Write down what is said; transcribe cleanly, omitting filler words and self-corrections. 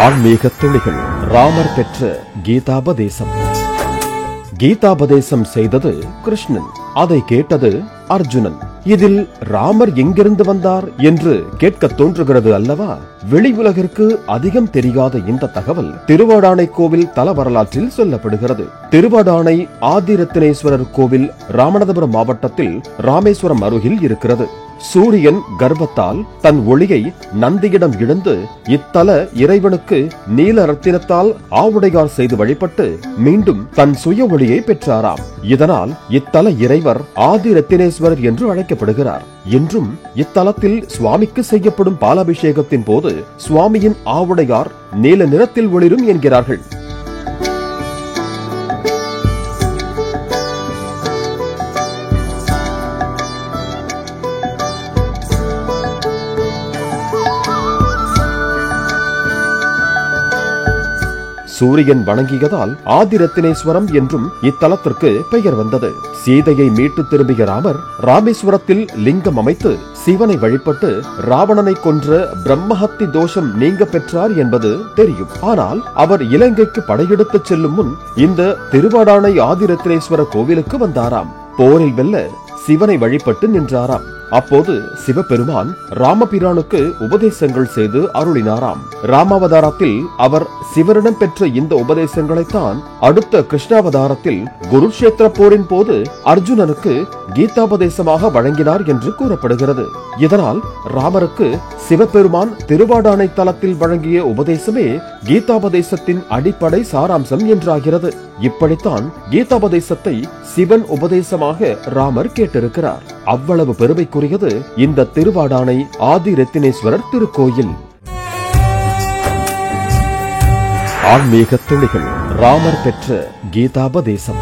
ஆன்மீக துளிகள். ராமர் பெற்ற கீதாபதேசம். கீதாபதேசம் செய்தது கிருஷ்ணன், அதை கேட்டது அர்ஜுனன். இதில் ராமர் எங்கிருந்து வந்தார் என்று கேட்க தோன்றுகிறது அல்லவா? வெளி உலகிற்கு அதிகம் தெரியாத இந்த தகவல் திருவாடானை கோவில் தல வரலாற்றில் சொல்லப்படுகிறது. திருவாடானை ஆதிரத்தினேஸ்வரர் கோவில் ராமநாதபுரம் மாவட்டத்தில் ராமேஸ்வரம் அருகில் இருக்கிறது. சூரியன் கர்வத்தால் தன் ஒளியை நந்தியிடம் இழந்து இத்தல இறைவனுக்கு நீல ரத்தினத்தால் ஆவுடையார் செய்து வழிபட்டு மீண்டும் தன் சுய ஒளியை பெற்றாராம். இதனால் இத்தல இறைவர் ஆதிரத்தினேஸ்வரர் என்று அழைக்கப்படுகிறார். இன்றும் இத்தலத்தில் சுவாமிக்கு செய்யப்படும் பாலாபிஷேகத்தின் போது சுவாமியின் ஆவுடையார் நீல நிறத்தில் ஒளிரும் என்கிறார்கள். சூரியன் வணங்கியதால் ஆதிரத்தினேஸ்வரம் என்றும் இத்தலத்திற்கு பெயர் வந்தது. சீதையை மீட்டு திரும்பிய ராமர் ராமேஸ்வரத்தில் லிங்கம் அமைத்து சிவனை வழிபட்டு ராவணனை கொன்ற பிரம்மஹத்தி தோஷம் நீங்க பெற்றார் என்பது தெரியும். ஆனால் அவர் இலங்கைக்கு படையெடுத்து செல்லும் முன் இந்த திருவாடானை ஆதிரத்தினேஸ்வர கோவிலுக்கு வந்தாராம். போரில் வெல்ல சிவனை வழிபட்டு நின்றாராம். அப்போது சிவபெருமான் ராமபிரானுக்கு உபதேசங்கள் செய்து அருளினாராம். ராமாவதாரத்தில் அவர் சிவரிடம் பெற்ற இந்த உபதேசங்களைத்தான் அடுத்த கிருஷ்ணாவதாரத்தில் குருஷேத்திர போரின் போது அர்ஜுனனுக்கு கீதாபதேசமாக வழங்கினார் என்று கூறப்படுகிறது. இதனால் ராமருக்கு சிவபெருமான் திருவாடானை தலத்தில் வழங்கிய உபதேசமே கீதாபதேசத்தின் அடிப்படை சாராம்சம் என்றாகிறது. இப்படித்தான் கீதாபதேசத்தை சிவன் உபதேசமாக ராமர் கேட்டிருக்கிறார். அவ்வளவு பெருமைக்குரியது இந்த திருவாடானை ஆதிரத்தினேஸ்வரர் திருக்கோயில். ஆன்மீக துளிகள். ராமர் பெற்ற கீதாபதேசம்.